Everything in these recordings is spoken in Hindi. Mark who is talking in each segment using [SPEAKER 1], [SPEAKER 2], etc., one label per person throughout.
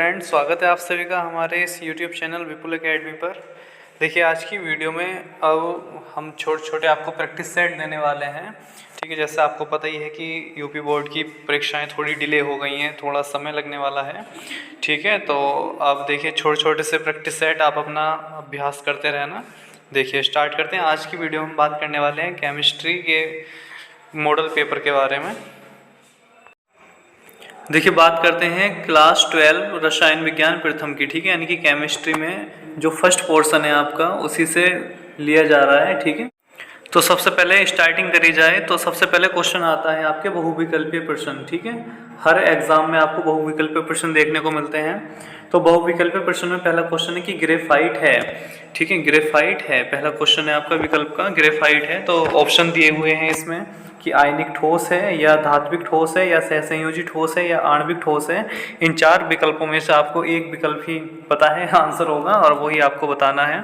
[SPEAKER 1] फ्रेंड्स, स्वागत है आप सभी का हमारे इस यूट्यूब चैनल विपुल एकेडमी पर। देखिए, आज की वीडियो में अब हम छोटे छोटे आपको प्रैक्टिस सेट देने वाले हैं। ठीक है, जैसे आपको पता ही है कि यूपी बोर्ड की परीक्षाएं थोड़ी डिले हो गई हैं, थोड़ा समय लगने वाला है। ठीक है, तो आप देखिए छोटे छोटे से प्रैक्टिस सेट आप अपना अभ्यास करते रहना। देखिए, स्टार्ट करते हैं। आज की वीडियो में हम बात करने वाले हैं केमिस्ट्री के मॉडल पेपर के बारे में। देखिए, बात करते हैं क्लास 12 रसायन विज्ञान प्रथम की। ठीक है, यानी कि केमिस्ट्री में जो फर्स्ट पोर्शन है आपका उसी से लिया जा रहा है। ठीक है, तो सबसे पहले स्टार्टिंग करी जाए तो सबसे पहले क्वेश्चन आता है आपके बहुविकल्पीय प्रश्न। ठीक है, हर एग्जाम में आपको बहुविकल्पीय प्रश्न देखने को मिलते हैं। तो बहुविकल्पीय प्रश्न में पहला क्वेश्चन है कि ग्रेफाइट है। ठीक है, ग्रेफाइट है, पहला क्वेश्चन है आपका विकल्प का, ग्रेफाइट है। तो ऑप्शन दिए हुए हैं इसमें कि आयनिक ठोस है या धात्विक ठोस है या सहसंयोजी ठोस है या आणविक ठोस है। इन चार विकल्पों में से आपको एक विकल्प ही पता है आंसर होगा और वही आपको बताना है।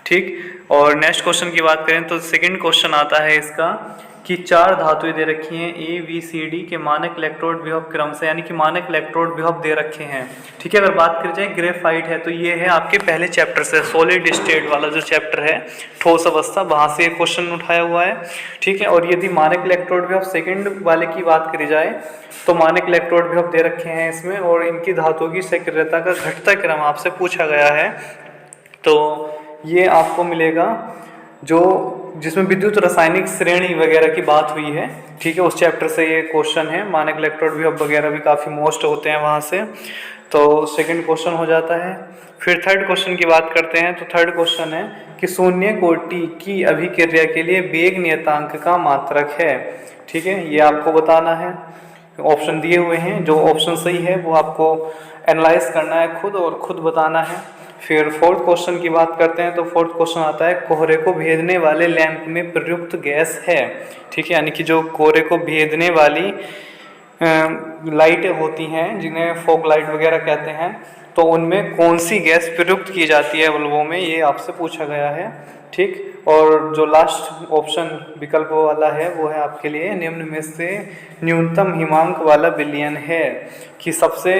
[SPEAKER 1] ठीक, और नेक्स्ट क्वेश्चन की बात करें तो सेकंड क्वेश्चन आता है इसका कि चार धातुएं दे रखी हैं ABCD के मानक इलेक्ट्रोड विभव क्रम से, यानी कि मानक इलेक्ट्रोड विभव दे रखे हैं। ठीक है, अगर बात करी जाए ग्रेफाइट है तो ये है आपके पहले चैप्टर से, सॉलिड स्टेट वाला जो चैप्टर है, ठोस अवस्था, वहां से एक क्वेश्चन उठाया हुआ है। ठीक है, और यदि मानक इलेक्ट्रोड विभव सेकंड वाले की बात करी जाए तो मानक इलेक्ट्रोड विभव दे रखे हैं इसमें, और इनकी धातुओं की सक्रियता का घटता क्रम आपसे पूछा गया है। तो ये आपको मिलेगा जो जिसमें विद्युत रासायनिक श्रेणी वगैरह की बात हुई है। ठीक है, उस चैप्टर से ये क्वेश्चन है। मानक इलेक्ट्रोड विभव वगैरह भी काफ़ी मोस्ट होते हैं वहाँ से। तो सेकंड क्वेश्चन हो जाता है। फिर थर्ड क्वेश्चन की बात करते हैं तो थर्ड क्वेश्चन है कि शून्य कोटि की अभिक्रिया के लिए वेग नियतांक का मात्रक है। ठीक है, ये आपको बताना है। ऑप्शन दिए हुए हैं, जो ऑप्शन सही है वो आपको एनालाइज करना है खुद और खुद बताना है। फिर फोर्थ क्वेश्चन की बात करते हैं तो फोर्थ क्वेश्चन आता है कोहरे को भेदने वाले लैंप में प्रयुक्त गैस है। ठीक है, यानी कि जो कोहरे को भेदने वाली लाइटें होती हैं जिन्हें फॉग लाइट वगैरह कहते हैं, तो उनमें कौन सी गैस प्रयुक्त की जाती है बल्बों में, ये आपसे पूछा गया है। ठीक, और जो लास्ट ऑप्शन विकल्प वाला है वो है आपके लिए निम्न में से न्यूनतम हिमांक वाला विलयन है, कि सबसे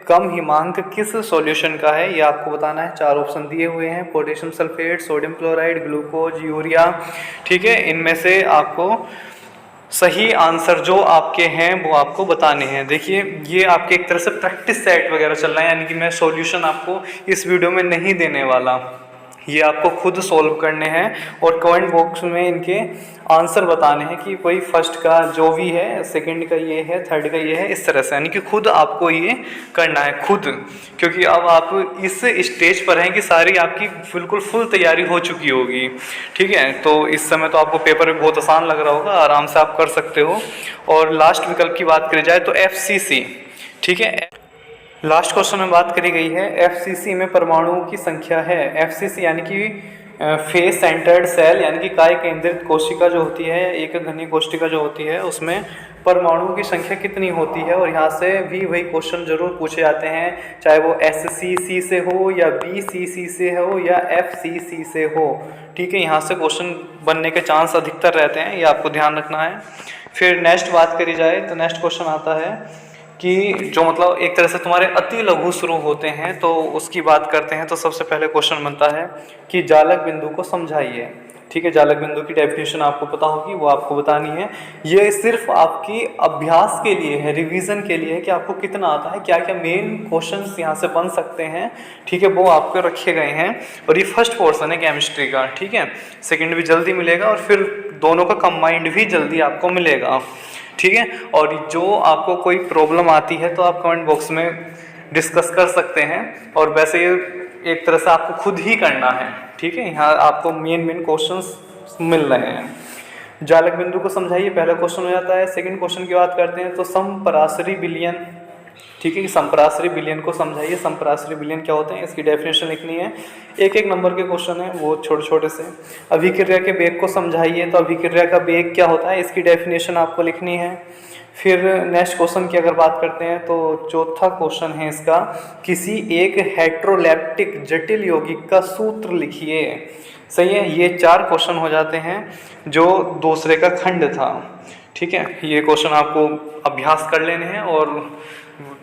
[SPEAKER 1] कम हिमांक किस सॉल्यूशन का है, ये आपको बताना है। चार ऑप्शन दिए हुए हैं, potassium sulphate, sodium chloride, glucose, urea. ठीक है, इनमें से आपको सही आंसर जो आपके हैं वो आपको बताने हैं। देखिए, ये आपके एक तरह से प्रैक्टिस सेट वगैरह चल रहा है, यानी कि मैं सॉल्यूशन आपको इस वीडियो में नहीं देने वाला, ये आपको खुद सॉल्व करने हैं और कमेंट बॉक्स में इनके आंसर बताने हैं कि कोई फर्स्ट का जो भी है, सेकंड का ये है, थर्ड का ये है, इस तरह से, यानी कि खुद आपको ये करना है खुद, क्योंकि अब आप इस स्टेज पर हैं कि सारी आपकी बिल्कुल फुल तैयारी हो चुकी होगी। ठीक है, तो इस समय तो आपको पेपर भी बहुत आसान लग रहा होगा, आराम से आप कर सकते हो। और लास्ट विकल्प की बात करी जाए तो FCC। ठीक है, लास्ट क्वेश्चन में बात करी गई है FCC में परमाणुओं की संख्या है। FCC यानी कि फेस सेंटर्ड सेल, यानी कि काय केंद्रित कोशिका जो होती है, एक घनी कोशिका जो होती है, उसमें परमाणुओं की संख्या कितनी होती है। और यहाँ से भी वही क्वेश्चन जरूर पूछे जाते हैं, चाहे वो SCC से हो या BCC से हो या FCC से हो। ठीक है, यहाँ से क्वेश्चन बनने के चांस अधिकतर रहते हैं, ये आपको ध्यान रखना है। फिर नेक्स्ट बात करी जाए तो नेक्स्ट क्वेश्चन आता है कि जो मतलब एक तरह से तुम्हारे अति लघु शुरू होते हैं, तो उसकी बात करते हैं। तो सबसे पहले क्वेश्चन बनता है कि जालक बिंदु को समझाइए। ठीक है, जालक बिंदु की डेफिनेशन आपको पता होगी, वो आपको बतानी है। ये सिर्फ आपकी अभ्यास के लिए है, रिवीजन के लिए है कि आपको कितना आता है, क्या क्या मेन क्वेश्चंस यहाँ से बन सकते हैं। ठीक है, वो आपको रखे गए हैं और ये फर्स्ट पोर्शन है केमिस्ट्री का। ठीक है, सेकेंड भी जल्दी मिलेगा और फिर दोनों का कंबाइंड भी जल्दी आपको मिलेगा। ठीक है, और जो आपको कोई प्रॉब्लम आती है तो आप कमेंट बॉक्स में डिस्कस कर सकते हैं, और वैसे ये एक तरह से आपको खुद ही करना है। ठीक है, यहाँ आपको मेन क्वेश्चंस मिल रहे हैं। जालक बिंदु को समझाइए, पहला क्वेश्चन हो जाता है। सेकंड क्वेश्चन की बात करते हैं तो समपराशरी विलयन। ठीक है, कि समपराशरी विलयन को समझाइए। समपराशरी विलयन क्या होते हैं, इसकी डेफिनेशन लिखनी है। एक एक नंबर के क्वेश्चन है वो छोटे छोटे से। अभिक्रिया के वेग को समझाइए, तो अभिक्रिया का वेग क्या होता है, इसकी डेफिनेशन आपको लिखनी है। फिर नेक्स्ट क्वेश्चन की अगर बात करते हैं तो चौथा क्वेश्चन है इसका, किसी एक हेट्रोलैप्टिक जटिल यौगिक का सूत्र लिखिए। सही है, ये चार क्वेश्चन हो जाते हैं जो दूसरे का खंड था। ठीक है, ये क्वेश्चन आपको अभ्यास कर लेने हैं और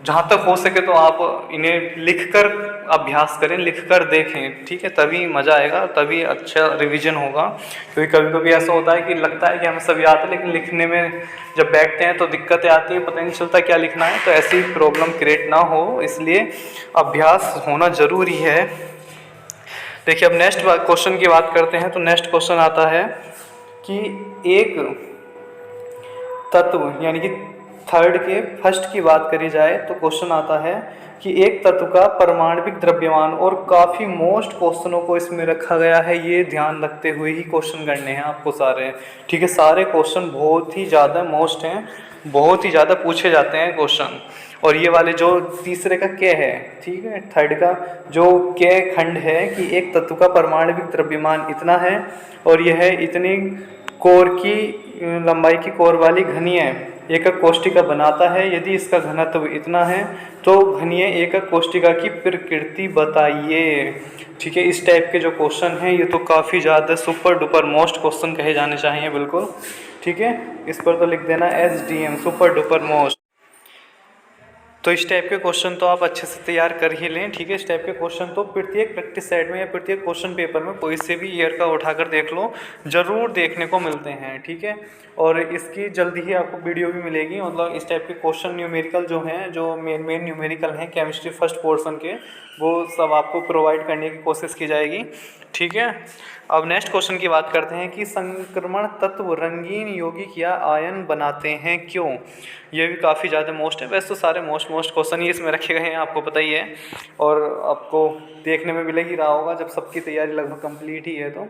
[SPEAKER 1] जहाँ तक हो सके तो आप इन्हें लिखकर अभ्यास करें, लिखकर देखें, ठीक है, तभी मज़ा आएगा, तभी अच्छा रिवीजन होगा। क्योंकि कभी कभी ऐसा होता है कि लगता है कि हमें सब याद है, लेकिन लिखने में जब बैठते हैं तो दिक्कतें आती हैं, पता नहीं चलता क्या लिखना है। तो ऐसी प्रॉब्लम क्रिएट ना हो, इसलिए अभ्यास होना ज़रूरी है। देखिए अब नेक्स्ट क्वेश्चन की बात करते हैं। तो नेक्स्ट क्वेश्चन आता है कि एक तत्व यानी कि थर्ड के फर्स्ट की बात करी जाए तो क्वेश्चन आता है कि एक तत्व का परमाणविक द्रव्यमान, और काफ़ी मोस्ट क्वेश्चनों को इसमें रखा गया है, ये ध्यान रखते हुए ही क्वेश्चन करने हैं आपको सारे, ठीक है। सारे क्वेश्चन बहुत ही ज़्यादा मोस्ट हैं, बहुत ही ज़्यादा पूछे जाते हैं क्वेश्चन। और ये वाले जो तीसरे का क्या है, ठीक है, थर्ड का जो क्या खंड है कि एक तत्व का परमाणविक द्रव्यमान इतना है और यह इतनी कोर की लंबाई की कोर वाली घनीय एकक कोष्ठिका बनाता है। यदि इसका घनत्व इतना है तो घनीय एकक कोष्ठिका की प्रकृति बताइए, ठीक है। इस टाइप के जो क्वेश्चन हैं ये तो काफ़ी ज़्यादा सुपर डुपर मोस्ट क्वेश्चन कहे जाने चाहिए, बिल्कुल, ठीक है। इस पर तो लिख देना SDM, सुपर डुपर मोस्ट। तो इस टाइप के क्वेश्चन तो आप अच्छे से तैयार कर ही लें, ठीक है। इस टाइप के क्वेश्चन तो प्रत्येक प्रैक्टिस सेट में या प्रत्येक क्वेश्चन पेपर में कोई से भी ईयर का उठाकर देख लो, ज़रूर देखने को मिलते हैं, ठीक है। और इसकी जल्दी ही आपको वीडियो भी मिलेगी, मतलब इस टाइप के क्वेश्चन न्यूमेरिकल जो हैं, जो मेन न्यूमेरिकल हैं केमिस्ट्री फर्स्ट पोर्शन के, वो सब आपको प्रोवाइड करने की कोशिश की जाएगी, ठीक है। अब नेक्स्ट क्वेश्चन की बात करते हैं कि संक्रमण तत्व रंगीन यौगिक या आयन बनाते हैं क्यों। ये भी काफ़ी ज़्यादा मोस्ट है, वैसे तो सारे मोस्ट क्वेश्चन ही इसमें रखे गए हैं, आपको पता ही है, और आपको देखने में मिल ही रहा होगा जब सबकी तैयारी लगभग कंप्लीट ही है। तो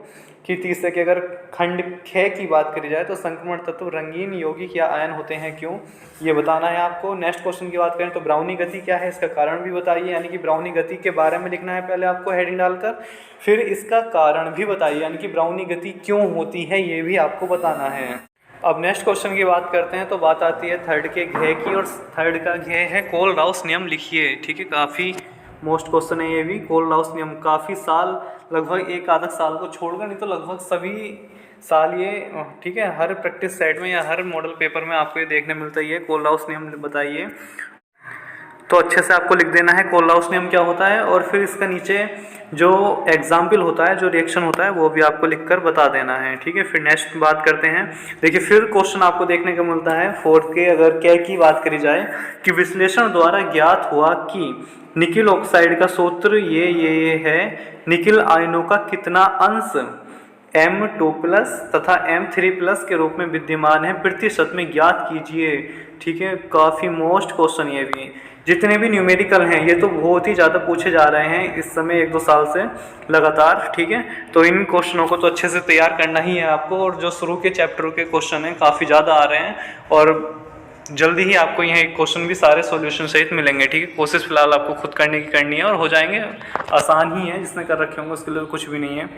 [SPEAKER 1] कि तीसरे के अगर खंड ख की बात करी जाए तो संक्रमण तत्व रंगीन यौगिक या आयन होते हैं क्यों, ये बताना है आपको। नेक्स्ट क्वेश्चन की बात करें तो ब्राउनी गति क्या है, इसका कारण भी बताइए, यानी कि ब्राउनी गति के बारे में लिखना है पहले आपको हेडिंग डालकर, फिर इसका कारण भी बताइए, यानी कि ब्राउनी गति क्यों होती है ये भी आपको बताना है। अब नेक्स्ट क्वेश्चन की बात करते हैं तो बात आती है थर्ड के घे की, और थर्ड का घे है कोल-राउस नियम लिखिए, ठीक है। काफ़ी मोस्ट क्वेश्चन है ये भी, कोल-राउस नियम काफ़ी साल, लगभग एक आधा साल को छोड़कर नहीं तो लगभग सभी साल ये, ठीक है, हर प्रैक्टिस सेट में या हर मॉडल पेपर में आपको ये देखने मिलता ही है। कोल-राउस नियम बताइए, तो अच्छे से आपको लिख देना है कोल-राउस नियम क्या होता है, और फिर इसका नीचे जो एग्जाम्पल होता है, जो रिएक्शन होता है, वो भी आपको लिखकर बता देना है, ठीक है। फिर नेक्स्ट बात करते हैं। देखिए फिर क्वेश्चन आपको देखने को मिलता है फोर्थ के, अगर क्या की बात करी जाए कि विश्लेषण द्वारा ज्ञात हुआ कि निकिल ऑक्साइड का सूत्र ये है, निकिल आयनों का कितना अंश M2+ तथा M3+ के रूप में विद्यमान है, प्रतिशत में ज्ञात कीजिए, ठीक है। काफ़ी मोस्ट क्वेश्चन ये भी, जितने भी न्यूमेरिकल हैं ये तो बहुत ही ज़्यादा पूछे जा रहे हैं इस समय 1-2 साल से लगातार, ठीक है। तो इन क्वेश्चनों को तो अच्छे से तैयार करना ही है आपको, और जो शुरू के चैप्टर के क्वेश्चन हैं काफ़ी ज़्यादा आ रहे हैं, और जल्दी ही आपको यहाँ क्वेश्चन भी सारे सॉल्यूशन सहित मिलेंगे, ठीक है। कोशिश फिलहाल आपको खुद करने की करनी है, और हो जाएंगे, आसान ही है, जिसने कर रखे होंगे उसके लिए कुछ भी नहीं है।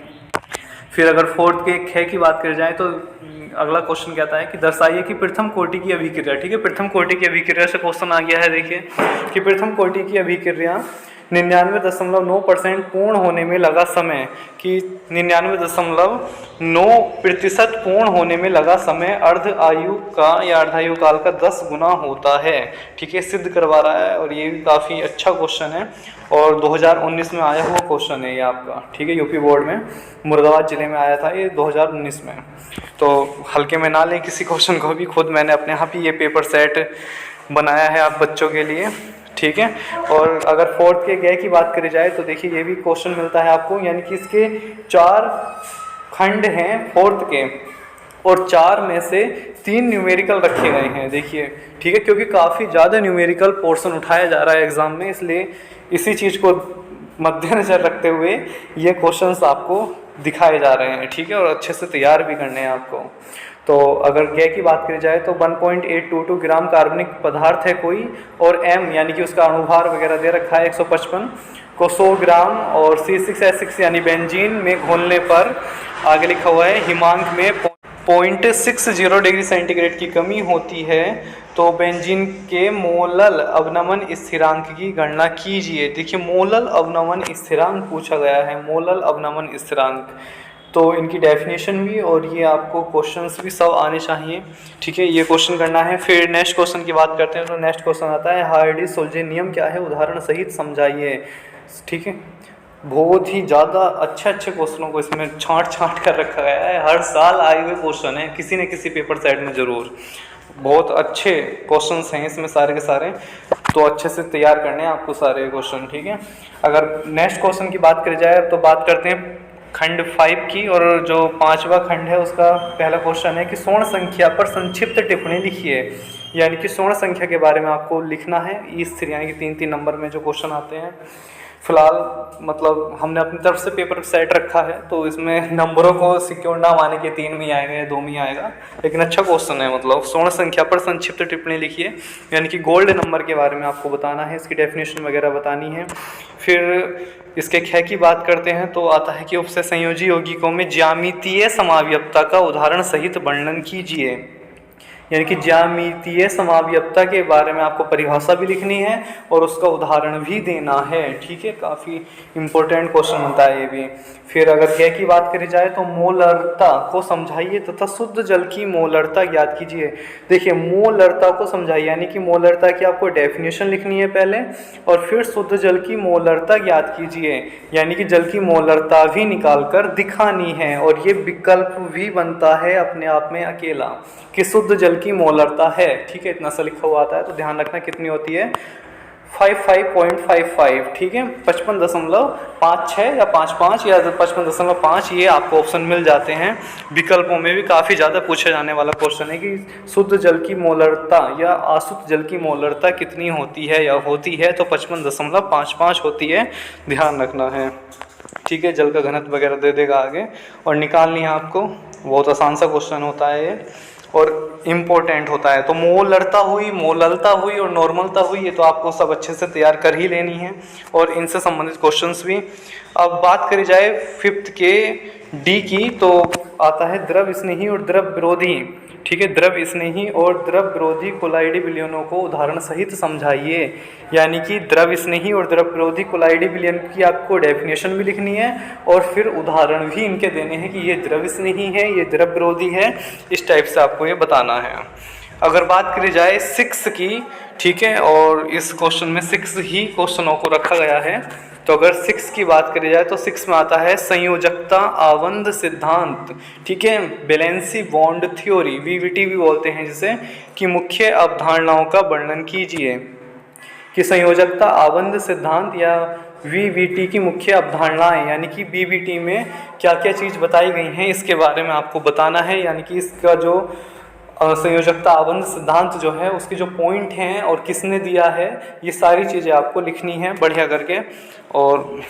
[SPEAKER 1] फिर अगर फोर्थ के ख की बात करी जाए तो अगला क्वेश्चन कहता है कि दर्शाइए कि प्रथम कोटि की अभिक्रिया, ठीक है। प्रथम कोटि की अभिक्रिया से क्वेश्चन आ गया है, देखिए कि प्रथम कोटि की अभिक्रिया 99.9% पूर्ण होने में लगा समय, कि 99.9% पूर्ण होने में लगा समय अर्ध आयु का या अर्धायु काल का 10 गुना होता है, ठीक है, सिद्ध करवा रहा है। और ये भी काफ़ी अच्छा क्वेश्चन है, और 2019 में आया हुआ क्वेश्चन है ये आपका, ठीक है। यूपी बोर्ड में मुरादाबाद ज़िले में आया था ये 2019 में, तो हल्के में ना लें किसी क्वेश्चन को भी, खुद मैंने अपने यहाँ भी ये पेपर सेट बनाया है आप बच्चों के लिए, ठीक है। और अगर फोर्थ के गए की बात करी जाए तो देखिए ये भी क्वेश्चन मिलता है आपको, यानी कि इसके 4 खंड हैं फोर्थ के, और 4 में से 3 न्यूमेरिकल रखे गए हैं, देखिए, ठीक है। क्योंकि काफ़ी ज़्यादा न्यूमेरिकल पोर्शन उठाया जा रहा है एग्ज़ाम में, इसलिए इसी चीज़ को मद्देनजर रखते हुए ये क्वेश्चंस आपको दिखाए जा रहे हैं, ठीक है, और अच्छे से तैयार भी करने हैं आपको। तो अगर गै की बात करी जाए तो 1.822 ग्राम कार्बनिक पदार्थ है कोई, और M यानी कि उसका अणुभार वगैरह दे रखा है 155 को 100 ग्राम, और C6H6 यानी बेंजीन में घोलने पर आगे लिखा हुआ है हिमांक में 0.60 डिग्री सेंटीग्रेड की कमी होती है, तो बेंजीन के मोलल अवनमन स्थिरांक की गणना कीजिए। देखिए मोलल अवनमन स्थिरांक पूछा गया है, मोलल अवनमन स्थिरांक, तो इनकी डेफिनेशन भी और ये आपको क्वेश्चंस भी सब आने चाहिए, ठीक है। ये क्वेश्चन करना है। फिर नेक्स्ट क्वेश्चन की बात करते हैं तो नेक्स्ट क्वेश्चन आता है हार्डी-सोल्जे नियम क्या है, उदाहरण सहित समझाइए, ठीक है। बहुत ही ज़्यादा अच्छे क्वेश्चनों को इसमें छांट कर रखा गया है, हर साल आए हुए क्वेश्चन हैं किसी न किसी पेपर सेट में ज़रूर। बहुत अच्छे क्वेश्चंस हैं इसमें सारे के सारे, तो अच्छे से तैयार करने हैं आपको सारे क्वेश्चन, ठीक है। अगर नेक्स्ट क्वेश्चन की बात करी जाए तो बात करते हैं खंड 5 की, और जो 5वां खंड है उसका पहला क्वेश्चन है कि स्वर्ण संख्या पर संक्षिप्त टिप्पणी लिखिए। यानी कि स्वर्ण संख्या के बारे में आपको लिखना है। इस यानी कि 3-3 नंबर में जो क्वेश्चन आते हैं, फिलहाल मतलब हमने अपनी तरफ से पेपर सेट रखा है तो इसमें नंबरों को सिक्योर ना माने कि 3 में आएगा या 2 में आएगा, लेकिन अच्छा क्वेश्चन है। मतलब स्वर्ण संख्या पर संक्षिप्त टिप्पणी लिखिए, यानी कि गोल्ड नंबर के बारे में आपको बताना है, इसकी डेफिनेशन वगैरह बतानी है। फिर इसके ख की बात करते हैं तो आता है कि उपसे संयोजी यौगिकों में ज्यामितीय समावयवता का उदाहरण सहित वर्णन कीजिए। यानी कि ज्यामितीय समावयवता के बारे में आपको परिभाषा भी लिखनी है और उसका उदाहरण भी देना है, ठीक है। काफ़ी इम्पोर्टेंट क्वेश्चन होता है ये भी। फिर अगर क की बात करी जाए तो मोलरता को समझाइए तथा शुद्ध जल की मोलरता ज्ञात कीजिए। देखिए मोलरता को समझाइए, यानी कि मोलरता की आपको डेफिनेशन लिखनी है पहले, और फिर शुद्ध जल की मोलरता ज्ञात कीजिए, यानी कि जल की मोलरता भी निकाल कर दिखानी है। और ये विकल्प भी बनता है अपने आप में अकेला कि शुद्ध जल की मोलरता है, ठीक है। इतना सा लिखा हुआ आता है तो ध्यान रखना कितनी होती है, 55.55, ठीक है। 55.56 या 55 या 55.5 ये आपको ऑप्शन मिल जाते हैं। विकल्पों में भी काफ़ी ज़्यादा पूछा जाने वाला क्वेश्चन है कि शुद्ध जल की मोलरता या अशुद्ध जल की मोलरता कितनी होती है, या होती है तो 55.55 होती है, ध्यान रखना है, ठीक है। जल का घनत्व वगैरह दे देगा आगे, और निकालनी है आपको। बहुत आसान सा क्वेश्चन होता है ये और इम्पोर्टेंट होता है। तो मोलरता हुई, मोललता हुई और नॉर्मलता हुई, ये तो आपको सब अच्छे से तैयार कर ही लेनी है, और इनसे संबंधित क्वेश्चंस भी। अब बात करी जाए 5th के डी की तो आता है द्रव स्नेही और द्रव विरोधी, ठीक है। द्रव स्नेही और द्रव विरोधी कोलाइडी विलयनों को उदाहरण सहित समझाइए। यानी कि द्रव स्नेही और द्रव विरोधी कोलाइडी विलयन की आपको डेफिनेशन भी लिखनी है और फिर उदाहरण भी इनके देने हैं कि ये द्रव स्नेही है, ये द्रव विरोधी है, इस टाइप से आपको ये बताना है। अगर बात करी जाए 6 की, ठीक है, और इस क्वेश्चन में 6 ही क्वेश्चनों को रखा गया है। तो अगर 6 की बात करी जाए तो 6 में आता है संयोजकता आबंध सिद्धांत, ठीक है, वैलेंसी बॉन्ड थ्योरी, वीवीटी भी बोलते हैं जिसे, कि मुख्य अवधारणाओं का वर्णन कीजिए। कि संयोजकता आबंध सिद्धांत या वीवीटी की मुख्य अवधारणाएं, यानी कि वीवीटी में क्या क्या चीज़ बताई गई हैं इसके बारे में आपको बताना है। यानी कि इसका जो संयोजकता आबंध सिद्धांत जो है उसके जो पॉइंट हैं और किसने दिया है, ये सारी चीज़ें आपको लिखनी है बढ़िया करके, और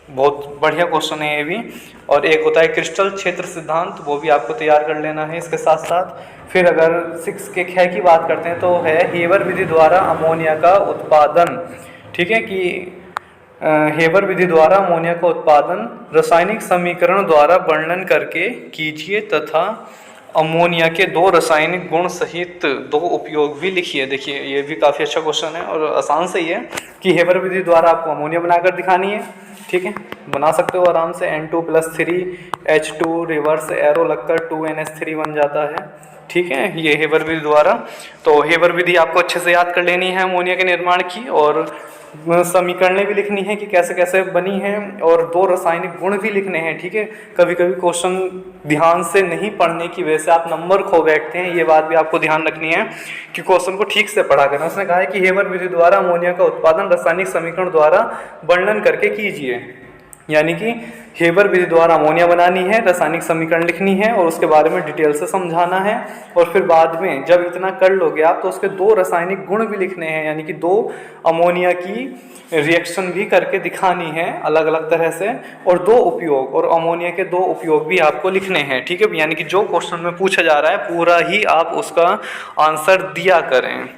[SPEAKER 1] बहुत बढ़िया क्वेश्चन है ये भी। और एक होता है क्रिस्टल क्षेत्र सिद्धांत, वो भी आपको तैयार कर लेना है इसके साथ साथ। फिर अगर 6 के ख की बात करते हैं तो है हेबर विधि द्वारा अमोनिया का उत्पादन, ठीक है, कि हेबर विधि द्वारा अमोनिया का उत्पादन रासायनिक समीकरण द्वारा वर्णन करके कीजिए तथा अमोनिया के 2 रासायनिक गुण सहित 2 उपयोग भी लिखिए। देखिए ये भी काफ़ी अच्छा क्वेश्चन है और आसान से ही है कि हेबर विधि द्वारा आपको अमोनिया बनाकर दिखानी है, ठीक है, बना सकते हो आराम से। N2+3H2 रिवर्स एरो लगकर 2NH3 बन जाता है, ठीक है, ये हेबर विधि द्वारा। तो हेबर विधि आपको अच्छे से याद कर लेनी है अमोनिया के निर्माण की, और समीकरणें भी लिखनी है कि कैसे कैसे बनी है, और 2 रासायनिक गुण भी लिखने हैं, ठीक है। कभी कभी क्वेश्चन ध्यान से नहीं पढ़ने की वजह से आप नंबर खो बैठते हैं, ये बात भी आपको ध्यान रखनी है कि क्वेश्चन को ठीक से पढ़ा करना। उसने कहा है कि हेबर विधि द्वारा अमोनिया का उत्पादन रासायनिक समीकरण द्वारा वर्णन करके कीजिए, यानी कि हेबर विधि द्वारा अमोनिया बनानी है, रासायनिक समीकरण लिखनी है और उसके बारे में डिटेल से समझाना है। और फिर बाद में जब इतना कर लोगे आप तो उसके 2 रासायनिक गुण भी लिखने हैं, यानी कि 2 अमोनिया की रिएक्शन भी करके दिखानी है अलग अलग तरह से, और 2 उपयोग, और अमोनिया के 2 उपयोग भी आपको लिखने हैं, ठीक है। यानी कि जो क्वेश्चन में पूछा जा रहा है पूरा ही आप उसका आंसर दिया करें।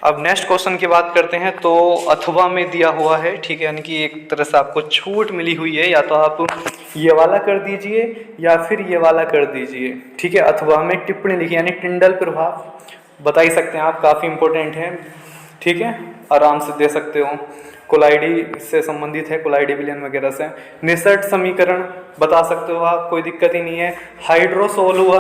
[SPEAKER 1] अब नेक्स्ट क्वेश्चन की बात करते हैं तो अथवा में दिया हुआ है, ठीक है, यानी कि एक तरह से आपको छूट मिली हुई है, या तो आप ये वाला कर दीजिए या फिर ये वाला कर दीजिए, ठीक है। अथवा में टिप्पणी लिखी, यानी टिंडल प्रभाव बता ही सकते हैं आप, काफ़ी इंपॉर्टेंट है, ठीक है, आराम से दे सकते हो।
[SPEAKER 2] कोलाइडी से संबंधित है, कोलाइडी विलयन वगैरह से। निसर्ट समीकरण बता सकते हो आप, कोई दिक्कत ही नहीं है। हाइड्रोसोल हुआ,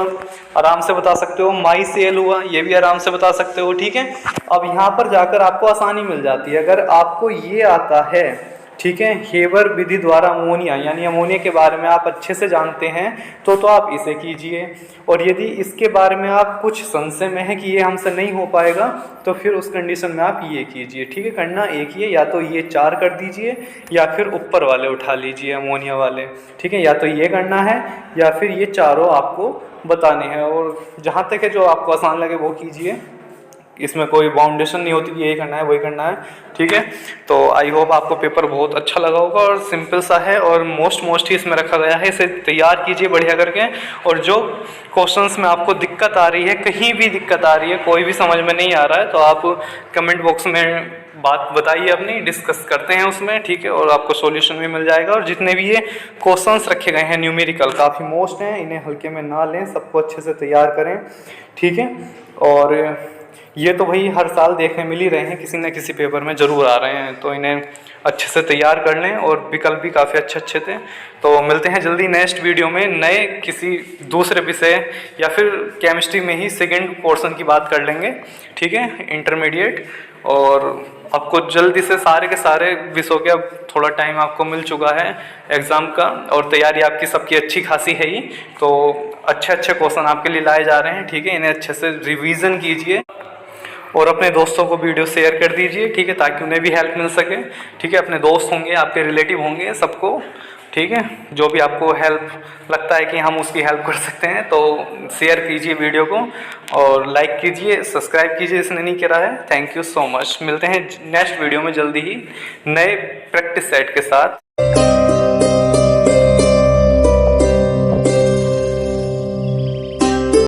[SPEAKER 2] आराम से बता सकते हो। माइसेल हुआ, ये भी आराम से बता सकते हो, ठीक है। अब यहाँ पर जाकर आपको आसानी मिल जाती है, अगर आपको ये आता है, ठीक है, हेबर विधि द्वारा अमोनिया, यानी अमोनिया के बारे में आप अच्छे से जानते हैं तो आप इसे कीजिए। और यदि इसके बारे में आप कुछ संशय में है कि ये हमसे नहीं हो पाएगा, तो फिर उस कंडीशन में आप ये कीजिए, ठीक है। करना एक ही है, या तो ये 4 कर दीजिए या फिर ऊपर वाले उठा लीजिए अमोनिया वाले, ठीक है। या तो ये करना है या फिर ये चारों आपको बताने हैं, और जहाँ तक है जो आपको आसान लगे वो कीजिए। इसमें कोई बाउंडेशन नहीं होती कि यही करना है वही करना है, ठीक है। तो आई होप आपको पेपर बहुत अच्छा लगा होगा, और सिंपल सा है और मोस्ट ही इसमें रखा गया है। इसे तैयार कीजिए बढ़िया करके, और जो क्वेश्चंस में आपको दिक्कत आ रही है, कहीं भी दिक्कत आ रही है, कोई भी समझ में नहीं आ रहा है, तो आप कमेंट बॉक्स में बात बताइए अपनी, डिस्कस करते हैं उसमें, ठीक है। और आपको सॉल्यूशन भी मिल जाएगा। और जितने भी ये क्वेश्चंस रखे गए हैं न्यूमेरिकल, काफ़ी मोस्ट हैं, इन्हें हल्के में ना लें, सबको अच्छे से तैयार करें, ठीक है। और ये तो भाई हर साल देखने मिल ही रहे हैं, किसी न किसी पेपर में ज़रूर आ रहे हैं, तो इन्हें अच्छे से तैयार कर लें। और विकल्प भी काफ़ी अच्छे थे। तो मिलते हैं जल्दी नेक्स्ट वीडियो में नए किसी दूसरे विषय, या फिर केमिस्ट्री में ही सेकंड पोर्शन की बात कर लेंगे, ठीक है, इंटरमीडिएट। और आपको जल्दी से सारे के सारे विषयों के अब थोड़ा टाइम आपको मिल चुका है एग्ज़ाम का, और तैयारी आपकी सबकी अच्छी खासी है ही, तो अच्छे क्वेश्चन आपके लिए लाए जा रहे हैं, ठीक है। इन्हें अच्छे से रिवीजन कीजिए और अपने दोस्तों को वीडियो शेयर कर दीजिए, ठीक है, ताकि उन्हें भी हेल्प मिल सके, ठीक है। अपने दोस्त होंगे, आपके रिलेटिव होंगे, सबको, ठीक है, जो भी आपको हेल्प लगता है कि हम उसकी हेल्प कर सकते हैं, तो शेयर कीजिए वीडियो को, और लाइक कीजिए, सब्सक्राइब कीजिए जिसने नहीं करा है। Thank you so much. मिलते हैं नेक्स्ट वीडियो में जल्दी ही नए प्रैक्टिस सेट के साथ।